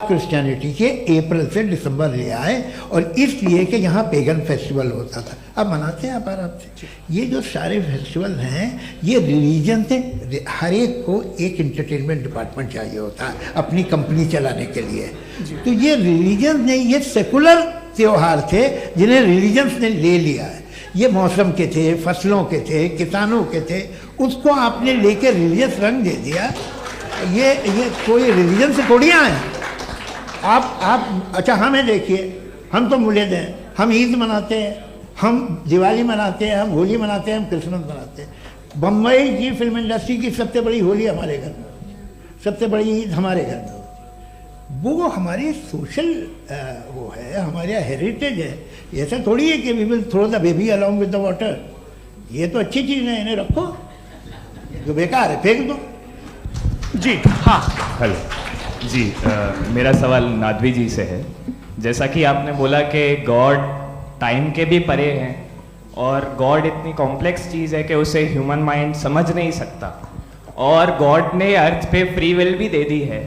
Christianity के अप्रैल से दिसंबर ले आए, और इसलिए कि यहाँ पेगन फेस्टिवल होता था। अब मनाते हैं आप आराम से। ये जो सारे फेस्टिवल हैं ये रिलीजन से, हर एक को एक इंटरटेनमेंट डिपार्टमेंट चाहिए होता है अपनी कंपनी चलाने के लिए। तो ये रिलीजन ने, ये सेकुलर त्यौहार थे जिन्हें रिलीजन्स ने ले लिया है। ये मौसम के थे, फसलों के थे, किसानों के थे, उसको आपने लेके रिलीजियस रंग दे दिया। ये कोई रिलीजन से थोड़ी आए आप। अच्छा हमें देखिए, हम तो मुल्द हैं, हम ईद मनाते हैं, हम दिवाली मनाते हैं, हम होली मनाते हैं, हम क्रिसमस मनाते हैं। बम्बई की फिल्म इंडस्ट्री की सबसे बड़ी होली हमारे घर में होती है, सबसे बड़ी ईद हमारे घर में होती है। वो हमारी सोशल वो है, हमारा हेरिटेज है। ऐसा थोड़ी है कि we will throw the baby along with the water. ये तो अच्छी चीज़ है, इन्हें रखो, जो बेकार है फेंक दो। जी हाँ, हेलो जी, मेरा सवाल नादवी जी से है। जैसा कि आपने बोला कि गॉड टाइम के भी परे हैं और गॉड इतनी कॉम्प्लेक्स चीज़ है कि उसे ह्यूमन माइंड समझ नहीं सकता, और गॉड ने अर्थ पे फ्री विल भी दे दी है,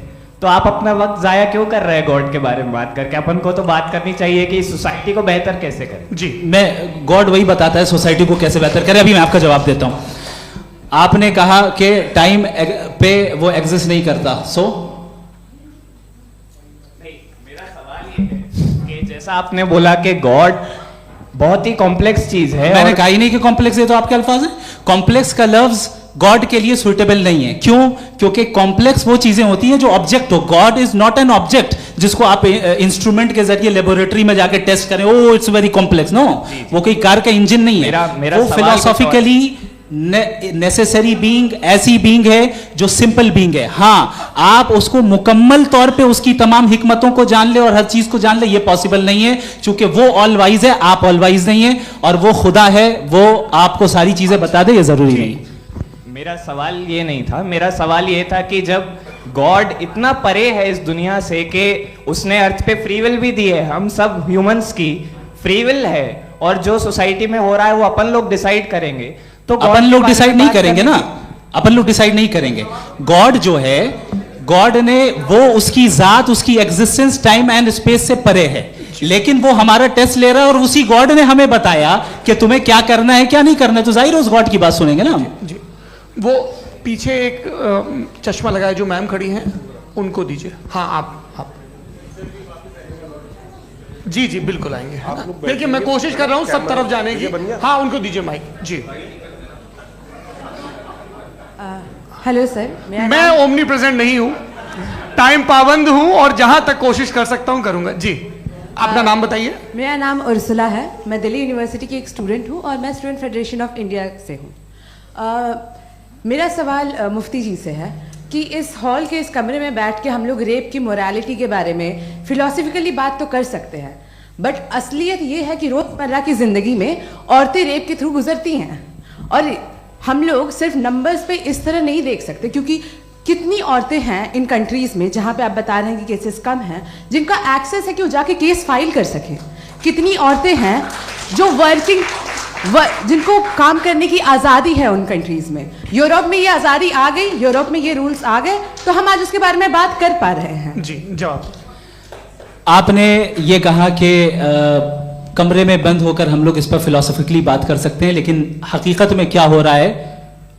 तो आप अपना वक्त ज़ाया क्यों कर रहे हैं गॉड के बारे में बात करके? अपन को तो बात करनी चाहिए कि सोसाइटी को बेहतर कैसे करें। जी, मैं गॉड वही बताता है सोसाइटी को कैसे बेहतर करें। अभी मैं आपका जवाब देता हूँ। आपने कहा कि टाइम पे वो एग्जिस्ट नहीं करता, सो नहीं, मेरा सवाल ये है कि जैसा आपने बोला कि गॉड बहुत ही कॉम्प्लेक्स चीज है। मैंने कहा ही नहीं कि कॉम्प्लेक्स है, तो आपके अल्फाज हैं। कॉम्प्लेक्स का लफ्ज गॉड के लिए सुइटेबल नहीं है। क्यों? क्योंकि कॉम्प्लेक्स वो चीजें होती हैं जो ऑब्जेक्ट हो। God is not an object जिसको आप इंस्ट्रूमेंट के जरिए लेबोरेटरी में जाके टेस्ट करें, oh it's very complex. No, वो कोई कार का इंजन नहीं है। वो फिलोसॉफिकली नेसेसरी बीइंग ऐसी बीइंग है जो सिंपल बीइंग है। हाँ, आप उसको मुकम्मल तौर पे उसकी तमाम हिकमतों को जान ले और हर चीज को जान ले, ये पॉसिबल नहीं है, क्योंकि वो ऑल वाइज है, आप ऑल वाइज नहीं है, और वो खुदा है, वो आपको सारी चीजें बता दे, ये जरूरी नहीं। मेरा सवाल ये नहीं था, मेरा सवाल ये था कि जब गॉड इतना परे है इस दुनिया से कि उसने अर्थ पे फ्री विल भी दी है, हम सब ह्यूमंस की फ्री विल है, और जो सोसाइटी में हो रहा है वो अपन लोग डिसाइड करेंगे, तो अपन लोग डिसाइड नहीं करेंगे ना, अपन लोग डिसाइड नहीं करेंगे। गॉड जो है, गॉड ने वो उसकी जात, उसकी एग्जिस्टेंस टाइम एंड स्पेस से परे है, लेकिन वो हमारा टेस्ट ले रहा है और उसी गॉड ने हमें बताया कि तुम्हें क्या करना है क्या नहीं करना है, तो जाहिर है उस गॉड की बात सुनेंगे ना। जी, वो पीछे एक चश्मा लगाए जो मैम खड़ी हैं, उनको दीजिए। हाँ, आप जी जी बिल्कुल आएंगे। देखिए मैं कोशिश कर रहा हूँ सब तरफ जाने की। हाँ, उनको दीजिए माइक। जी, हेलो सर, मैं ओमनी प्रेजेंट नहीं हूँ, टाइम पाबंद हूँ, और जहां तक कोशिश कर सकता हूँ करूंगा। जी, अपना नाम बताइए। मेरा नाम उर्सुला है, मैं दिल्ली यूनिवर्सिटी की एक स्टूडेंट हूँ और मैं स्टूडेंट फेडरेशन ऑफ इंडिया से हूँ। मेरा सवाल मुफ्ती जी से है कि इस हॉल के इस कमरे में बैठ के हम लोग रेप की मोरालिटी के बारे में फिलोसफिकली बात तो कर सकते हैं, बट असलियत ये है कि रोजमर्रा की जिंदगी में औरतें रेप के थ्रू गुजरती हैं, और हम लोग सिर्फ नंबर्स पे इस तरह नहीं देख सकते, क्योंकि कितनी औरतें हैं इन कंट्रीज में जहां पे आप बता रहे हैं कि केसेस कम हैं, जिनका एक्सेस है कि वो जाके केस फाइल कर सकें। कितनी औरतें हैं जो जिनको काम करने की आज़ादी है उन कंट्रीज में। यूरोप में ये आज़ादी आ गई, यूरोप में ये रूल्स आ गए, तो हम आज उसके बारे में बात कर पा रहे हैं। जी, जवाब। आपने ये कहा कि कमरे में बंद होकर हम लोग इस पर फिलोसफिकली बात कर सकते हैं, लेकिन हकीकत में क्या हो रहा है,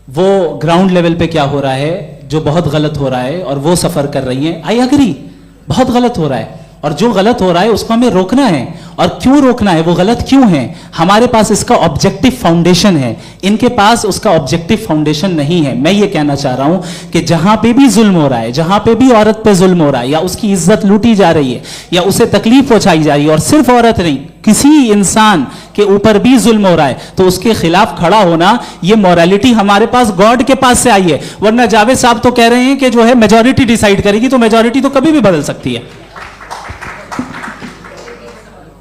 वो ग्राउंड लेवल पे क्या हो रहा है जो बहुत गलत हो रहा है, और वो सफर कर रही हैं। आई एग्री, बहुत गलत हो रहा है, और जो गलत हो रहा है उसको हमें रोकना है। और क्यों रोकना है, वो गलत क्यों है? हमारे पास इसका ऑब्जेक्टिव फाउंडेशन है, इनके पास उसका ऑब्जेक्टिव फाउंडेशन नहीं है। मैं ये कहना चाह रहा हूं कि जहां पे भी जुल्म हो रहा है, जहां पे भी औरत पे जुल्म हो रहा है, या उसकी इज्जत लूटी जा रही है, या उसे तकलीफ पहुंचाई जा रही है, और सिर्फ औरत नहीं, किसी इंसान के ऊपर भी जुल्म हो रहा है, तो उसके खिलाफ खड़ा होना, ये मोरालिटी हमारे पास गॉड के पास से आई है। वरना जावेद साहब तो कह रहे हैं कि जो है मेजॉरिटी डिसाइड करेगी, तो मेजॉरिटी तो कभी भी बदल सकती है।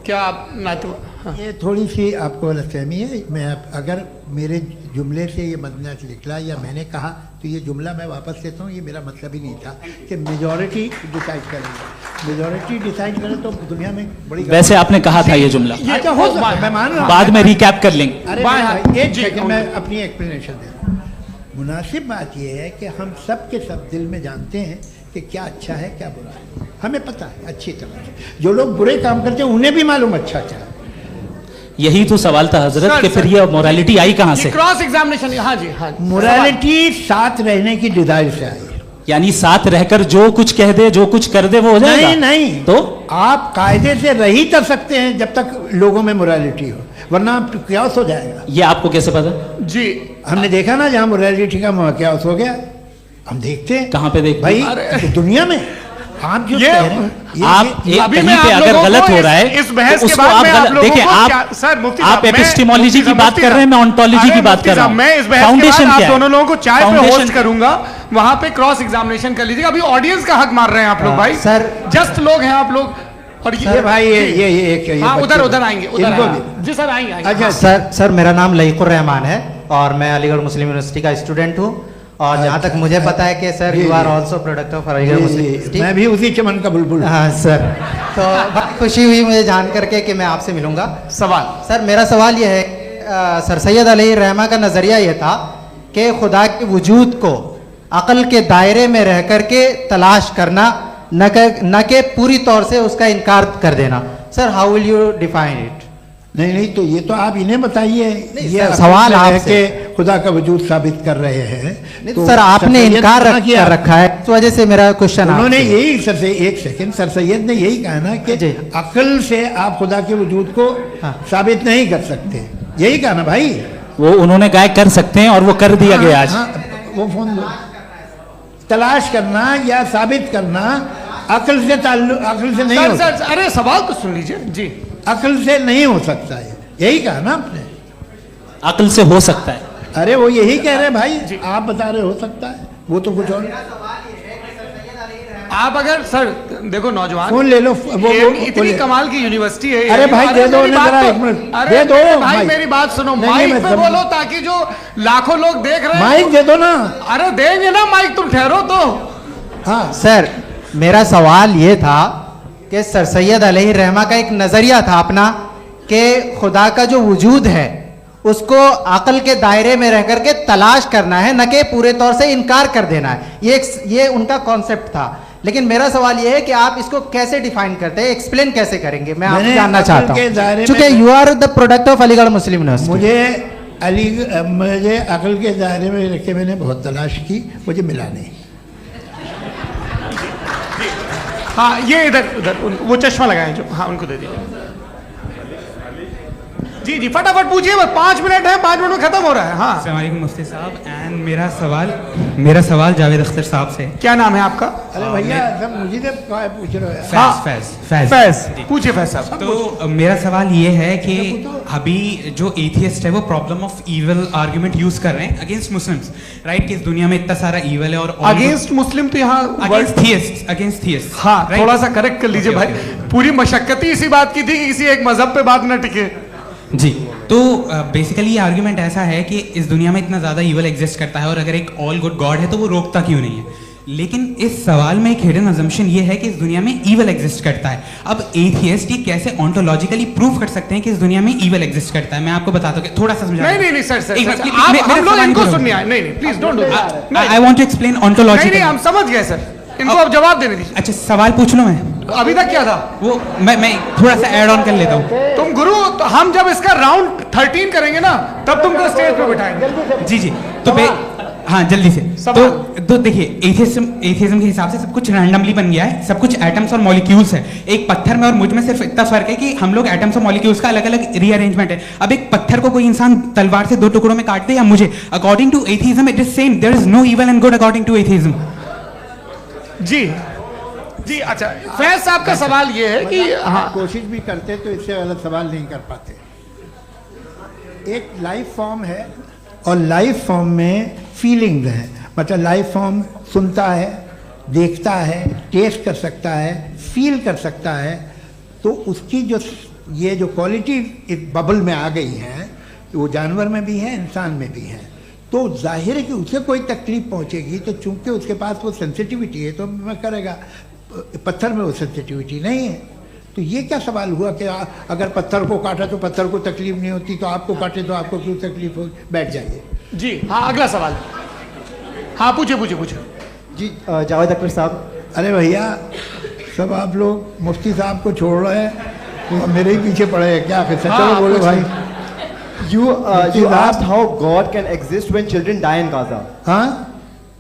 क्या आप हाँ। ये थोड़ी सी आपको गलतफहमी है। मैं अगर मेरे जुमले से ये मदना निकला या मैंने कहा, तो ये जुमला मैं वापस लेता हूँ, ये मेरा मतलब ही नहीं था कि मेजॉरिटी डिसाइड करेंगे। मेजॉरिटी डिसाइड करे तो दुनिया में बड़ी, वैसे आपने कहा था ये जुमला। अच्छा, हो मैं मान रहा हूँ, बाद में रिकैप कर लेंगे। अरे एक सेकंड, मैं अपनी एक्सप्लेनेशन दे रहा हूँ। मुनासिब बात यह है कि हम सब के सब दिल में जानते हैं कि क्या अच्छा है क्या बुरा है। हमें पता है अच्छी तरह से। जो लोग बुरे काम करते हैं उन्हें भी मालूम अच्छा क्या है। यही तो सवाल था हजरत सर, कि फिर ये मोरालिटी आई कहाँ से? क्रॉस एग्जामिनेशन, हाँ जी हाँ जी। मोरालिटी साथ रहने की डिजायर से आई है। यानी साथ रहकर जो कुछ कह दे, जो कुछ कर दे, वो हो जाएगा? नहीं नहीं, तो आप कायदे से रह ही कर सकते हैं जब तक लोगों में मोरालिटी हो, वरना क्यास हो जाएगा। ये आपको कैसे पता? जी हमने देखा ना, जहाँ मोरालिटी का क्यास हो गया, हम देखते हैं। कहाँ पे देखते भाई अरे, दुनिया में आप जो ये- कह रहे हैं आप ये- एक अभी कहीं मैं पे आप अगर लोगों गलत को हो रहा है इस बहस तो के उसको बाद आप मैं आप लोगों देखिए, को आप क्या- सर मुफ्ती आप साहब, मैं- एपिस्टेमोलॉजी मुफ्ती की साहब, बात मुफ्ती कर रहे हैं, मैं साहब, ऑन्टोलॉजी अरे की बात मुफ्ती कर रहा साहब, हूं। मैं इस बहस के फाउंडेशन बाद क्या आप है? दोनों लोगों को चाय पे फाउंडेशन- होस्ट करूंगा, वहां पे क्रॉस एग्जामिनेशन कर लीजिएगा। अभी ऑडियंस का हक मार रहे हैं आप लोग भाई, सर। जस्ट लोग हैं आप लोग। और ये भाई ये एक हाँ बच्चे- उधर उधर आएंगे, उधर इनको आएंगे। भी। जी सर आएंगे आएंगे। अच्छा सर मेरा नाम लईकुर रहमान है और मैं अलीगढ़ मुस्लिम यूनिवर्सिटी का स्टूडेंट हूँ। और जहाँ तक मुझे पता है कि सर जी, यू आर जी। Also product of Aligarh Muslim University. मैं भी उसी चमन का बुलबुल। हाँ सर, तो बहुत खुशी हुई मुझे जान करके कि मैं आपसे मिलूंगा। सवाल सर मेरा सवाल यह है, सर सैयद अलैहि रहमा का नज़रिया यह था कि खुदा के वजूद को अक़ल के दायरे में रह कर के तलाश करना, न कि पूरी तौर से उसका इनकार कर देना। Sir how will you define it? नहीं तो ये तो आप इन्हें बताइए। ये सर, अकल सवाल से रह आपसे। के खुदा का वजूद साबित कर रहे हैं। तो सर आपने सैयद इनकार ने किया। कर रखा है, इस वजह से मेरा क्वेश्चन उन्होंने यही सर से एक सेकंड, सर सैयद ने यही कहा ना कि जी। अकल से आप खुदा के वजूद को हाँ। साबित नहीं कर सकते, यही कहा ना भाई। वो उन्होंने कहा कर सकते हैं और वो कर दिया गया आज। हाँ, वो फोन दो। तलाश करना या साबित करना अकल से अकल से नहीं सर हो सकता। सर अरे सवाल तो सुन लीजिए जी। अकल से नहीं हो सकता है, यही कहा ना आपने। अक्ल से हो सकता है। अरे वो यही कह रहे हैं भाई, आप बता रहे हो सकता है, वो तो कुछ और। आप अगर सर देखो नौजवान, फोन ले लो। वो इतनी ले। कमाल की यूनिवर्सिटी है। अरे भाई दे दो मेरी ना बात जरा, तो- एक मिनट अरे दे दो भाई माइक। मेरी बात सुनो, नहीं, माइक मैं पे समझ- बोलो ताकि जो लाखों लोग देख रहे हैं। माइक दे दो ना। अरे देंगे ना माइक, तुम ठहरो तो। हाँ सर मेरा सवाल ये था कि सर सैयद अलैहि रहमा का एक नज़रिया था अपना कि खुदा का जो वजूद है उसको अक़ल के दायरे में रह करके तलाश करना है, न कि पूरे तौर से इनकार कर देना है। ये उनका कॉन्सेप्ट था। लेकिन मेरा सवाल ये है कि आप इसको कैसे डिफाइन करते हैं, एक्सप्लेन कैसे करेंगे? मैं आपसे मैंने जानना अक़ल चाहता के दायरे हूँ, में- क्योंकि you are the product of Aligarh Muslim University. मुझे अकल के दायरे में रख के मैंने बहुत तलाश की, मुझे मिला नहीं। हाँ ये इधर उधर वो चश्मा लगाए जो, हाँ उनको दे दीजिए। जी जी फटाफट पूछिए, बस 5 मिनट है, 5 मिनट में खत्म हो रहा है। हाँ अस्सलाम वालेकुम मुफ्ती साहब। एंड मेरा सवाल जावेद अख्तर साहब से। क्या नाम है आपका? अरे भैया सब मुझे तो क्या पूछ रहे हो यार? हाँ। फैज फैज पूछिए फैज साहब। तो मेरा सवाल ये है कि अभी जो एथियस्ट है वो problem of evil argument use कर रहे हैं अगेंस्ट मुस्लिम्स, राइट? कि इस दुनिया में इतना सारा ईविल है और अगेंस्ट मुस्लिम तो यहाँ अगेंस्ट थियस्ट। हाँ थोड़ा सा करेक्ट कर लीजिए भाई, पूरी मशक्कत ही इसी बात की थी कि किसी एक मजहब पे बात न टिके। जी, तो बेसिकली ये आर्ग्यूमेंट ऐसा है कि इस दुनिया में इतना ज़्यादा ईवल एग्जिस्ट करता है और अगर एक ऑल गुड गॉड है तो वो रोकता क्यों नहीं है? लेकिन इस सवाल में एक हिडन अजम्पशन ये है कि इस दुनिया में ईवल एग्जिस्ट करता है। अब एथियस्ट ये कैसे ऑन्टोलॉजिकली प्रूव कर सकते हैं कि इस दुनिया में ईवल एग्जिस्ट करता है? मैं आपको बताता हूँ, थोड़ा सा समझा। नहीं सर आप हम लोग इनको सुनने आए। नहीं please don't do that. I want to explain ontology. नहीं हम समझ गए सर, इनको अब जवाब देने दीजिए। अच्छा सवाल पूछ लो। मैं अभी तक क्या था वो मैं थोड़ा सा ऐड ऑन कर लेता हूँ। तुम गुरु, तो हम जब इसका राउंड 13 करेंगे ना तब तुमको स्टेज पे बिठाएंगे। जी तो हाँ जल्दी से। तो देखिए एथियज्म के हिसाब से सब कुछ रैंडमली बन गया है, सब कुछ एटम्स और मॉलिक्यूल्स है। एक पत्थर में और मुझ में सिर्फ इतना फर्क है कि हम लोग एटम्स और मॉलिक्यूल्स का अलग अलग रीअरेंजमेंट है। अब एक पत्थर को कोई इंसान तलवार से 2 टुकड़ों में काट दे या मुझे, according to atheism it is same. There is no evil and good according to atheism. जी अच्छा फैज साहब का सवाल ये है कि हाँ कोशिश भी करते तो इससे गलत सवाल नहीं कर पाते। एक लाइफ फॉर्म है और लाइफ फॉर्म में फीलिंग्स हैं, मतलब लाइफ फॉर्म सुनता है, देखता है, टेस्ट कर सकता है, फील कर सकता है। तो उसकी जो ये जो क्वालिटी इस बबल में आ गई है, वो जानवर में भी है, इंसान में भी है। तो जाहिर है कि उसे कोई तकलीफ पहुंचेगी, तो चूंकि उसके पास वो सेंसिटिविटी है तो मैं करेगा। पत्थर में वो सेंसिटिविटी नहीं है। तो ये क्या सवाल हुआ कि अगर पत्थर को काटा तो पत्थर को तकलीफ नहीं होती, तो आपको काटे तो आपको क्यों तकलीफ हो? बैठ जाइए। जी हाँ अगला सवाल। हाँ पूछिए जी जावेद अख्तर साहब। अरे भैया सब आप लोग मुफ्ती साहब को छोड़ रहे हैं, तो मेरे ही पीछे पड़े हैं क्या? फिर हाँ, चलो बोलो कुछ भाई। You asked how God can exist when children die in Gaza. हाँ,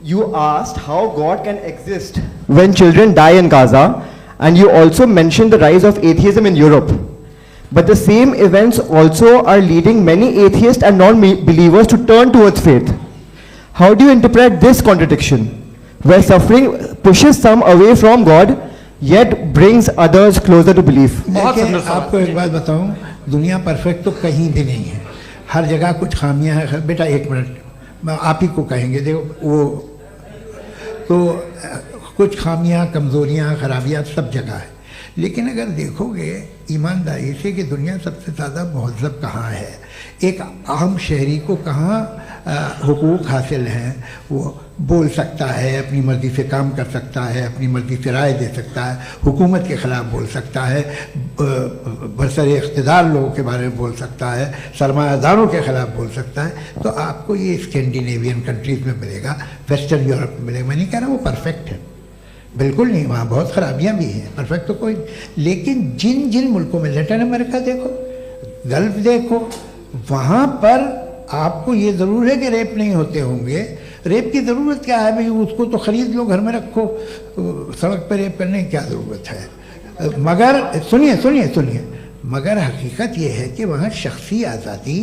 You asked how God can exist when children die in Gaza, and you also mentioned the rise of atheism in Europe. But the same events also are leading many atheists and non-believers to turn towards faith. How do you interpret this contradiction, where suffering pushes some away from God, yet brings others closer to belief? बहुत देखिए, सुंदर सवाल। आपको एक बात बताऊं, दुनिया perfect तो कहीं भी नहीं है, हर जगह कुछ खामियां हैं। बेटा एक मिनट, मैं आप ही को कहेंगे, देखो वो तो कुछ खामियां, कमज़ोरियां, खराबियां सब जगह है। लेकिन अगर देखोगे ईमानदारी से कि दुनिया सबसे ज़्यादा महज़ब कहाँ है, एक आम शहरी को कहाँ हुकूक हासिल हैं, वो बोल सकता है, अपनी मर्ज़ी से काम कर सकता है, अपनी मर्ज़ी से राय दे सकता है, हुकूमत के ख़िलाफ़ बोल सकता है, बरसरे इक़्तिदार लोगों के बारे में बोल सकता है, सरमायादारों के ख़िलाफ़ बोल सकता है। तो आपको ये स्कैंडिनेवियन कंट्रीज़ में मिलेगा, वेस्टर्न यूरोप में मिलेगा। मैं नहीं कह रहा वो परफेक्ट है, बिल्कुल नहीं, वहाँ बहुत ख़राबियाँ भी हैं, परफेक्ट तो कोई। लेकिन जिन जिन मुल्कों में, लैटिन अमेरिका देखो, गल्फ देखो, वहाँ पर आपको ये ज़रूर है कि रेप नहीं होते होंगे। रेप की ज़रूरत क्या है भाई? उसको तो ख़रीद लो, घर में रखो, सड़क पर रेप करने की क्या ज़रूरत है? मगर सुनिए सुनिए सुनिए, मगर हकीकत ये है कि वहाँ शख्सी आज़ादी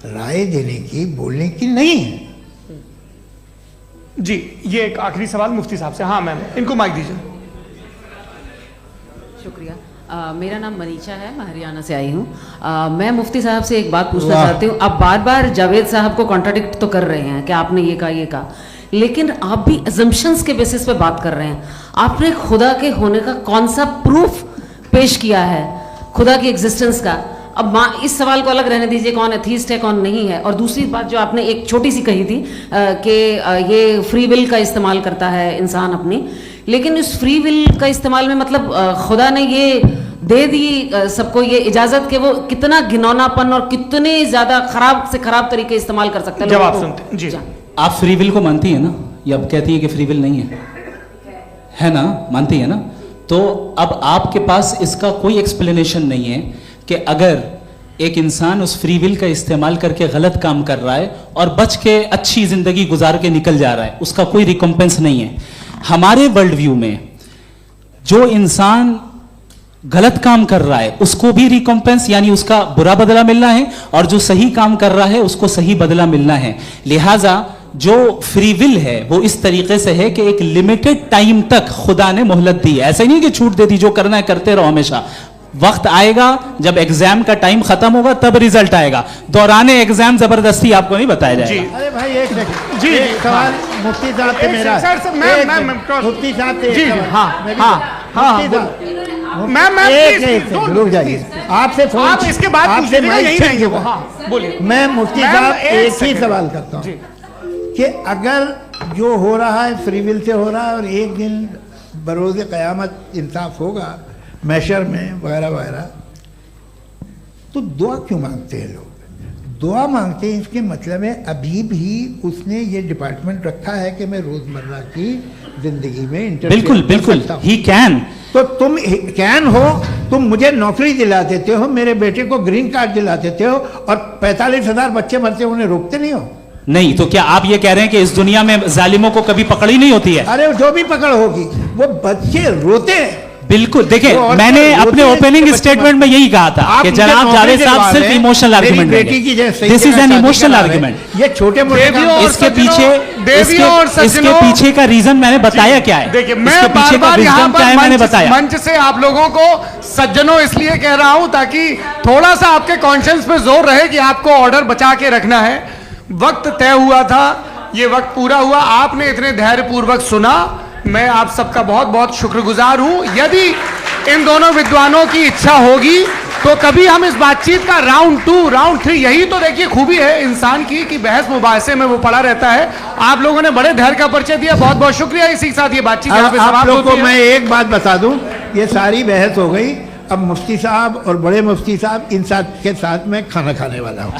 राय देने की, बोलने की नहीं है। जी, ये एक आखिरी सवाल मुफ्ती साहब से। हाँ मैम, इनको माइक दीजिए। शुक्रिया। मेरा नाम मनीषा है, मैं हरियाणा से आई हूँ। मैं मुफ्ती साहब से एक बात पूछना चाहती हूँ। आप बार बार जावेद साहब को कॉन्ट्राडिक्ट तो कर रहे हैं कि आपने ये कहा, लेकिन आप भी अजम्पशंस के बेसिस पे बात कर रहे हैं। आपने खुदा के होने का कौन सा प्रूफ पेश किया है, खुदा की एग्जिस्टेंस का? अब इस सवाल को अलग रहने दीजिए, कौन एथीस्ट है कौन नहीं है। और दूसरी बात जो आपने एक छोटी सी कही थी कि ये फ्री विल का इस्तेमाल करता है इंसान अपनी, लेकिन इस फ्री विल का इस्तेमाल में मतलब खुदा ने ये दे दी सबको ये इजाजत कि वो कितना घिनौनापन और कितने ज्यादा खराब से खराब तरीके इस्तेमाल कर सकते हैं। जवाब सुनते जी। आप फ्री विल को मानती है ना, या अब कहती है कि फ्री विल नहीं है ना? मानती है ना? तो अब आपके पास इसका कोई एक्सप्लेनेशन नहीं है कि अगर एक इंसान उस फ्री विल का इस्तेमाल करके गलत काम कर रहा है और बच के अच्छी जिंदगी गुजार के निकल जा रहा है, उसका कोई रिकॉम्पेंस नहीं है। हमारे वर्ल्ड व्यू में जो इंसान गलत काम कर रहा है उसको भी रिकॉम्पेंस यानी उसका बुरा बदला मिलना है, और जो सही काम कर रहा है उसको सही बदला मिलना है। लिहाजा जो फ्री विल है वो इस तरीके से है कि एक लिमिटेड टाइम तक खुदा ने मोहलत दी है। ऐसा नहीं कि छूट दे दी, जो करना है करते रहो हमेशा। वक्त आएगा जब एग्जाम का टाइम खत्म होगा तब रिजल्ट आएगा, दौराने एग्जाम जबरदस्ती आपको नहीं बताया जाएगा। अरे भाई एक सेकंड, जी, एक सवाल मुफ्ती साहब से मेरा, सर, मुफ्ती साहब से जी, एक सवाल। हाँ, मुफ्ती साहब, मैम एक रुक जाइए, आपसे फोन, आप इसके बाद आपसे पूछिएगा, माइक यहीं छीन रहेंगे वो। चुका। हाँ, बोलिए। मैं मुफ्ती मैम, साहब एक एक ही सेकंड। सवाल करता जी। हूँ कि अगर जो हो रहा है फ्री विल से हो रहा है और एक दिन बरोज़ क़यामत इंसाफ होगा मैशर में वगैरह वगैरह, तो दुआ क्यों मांगते हैं लोग? दुआ मांगते हैं इसके मतलब है अभी भी उसने ये डिपार्टमेंट रखा है कि मैं रोजमर्रा की जिंदगी में इंटरफेयर बिल्कुल कर बिल्कुल, सकता हूं। He can. तो तुम कैन हो, तुम मुझे नौकरी दिला देते हो, मेरे बेटे को ग्रीन कार्ड दिला देते हो, और 45,000 बच्चे मरते हो, उन्हें रोकते नहीं हो। नहीं तो क्या आप ये कह रहे हैं कि इस दुनिया में जालिमों को कभी पकड़ ही नहीं होती है? अरे जो भी पकड़ होगी वो बच्चे रोते हैं। बिल्कुल, देखिए वो और मैंने क्या अपने रोते हैं ओपनिंग बच्चे स्टेटमेंट में यही कहा था आप कि मुझे जनाब नौकरी जावेद साहब दिलवा सिर्फ रहे हैं, इमोशनल मेरी आर्गुमेंट बेटी की जैसे दिस इज एन शादी इमोशनल करा रहे हैं। आर्गुमेंट। ये छोटे मोटे देवियों काम- और इसके सज्जनों, पीछे देवियों और इसके सज्जनों, पीछे का रीजन मैंने बताया क्या है, देखिए, मैं इसके पीछे का बार-बार यहाँ wisdom क्या है पर मैंने बताया। मंच से आप लोगों को सज्जनों इसलिए कह रहा हूं ताकि थोड़ा सा आपके कॉन्शियंस पे जोर रहे कि आपको ऑर्डर बचा के रखना है। वक्त तय हुआ था, ये वक्त पूरा हुआ, आपने इतने धैर्यपूर्वक सुना, मैं आप सबका बहुत बहुत शुक्रगुजार हूं। यदि इन दोनों विद्वानों की इच्छा होगी तो कभी हम इस बातचीत का राउंड 2, राउंड 3, यही तो देखिए खूबी है इंसान की कि बहस मुबाहसे में वो पड़ा रहता है। आप लोगों ने बड़े धैर्य का परिचय दिया, बहुत बहुत शुक्रिया। इसी के साथ ये बातचीत यहाँ पे अब आप समाप्त लोग को होती है। मैं एक बात बता दूं, ये सारी बहस हो गई, अब मुफ्ती साहब और बड़े मुफ्ती साहब इन साथ के साथ मैं खाना खाने वाला हूँ।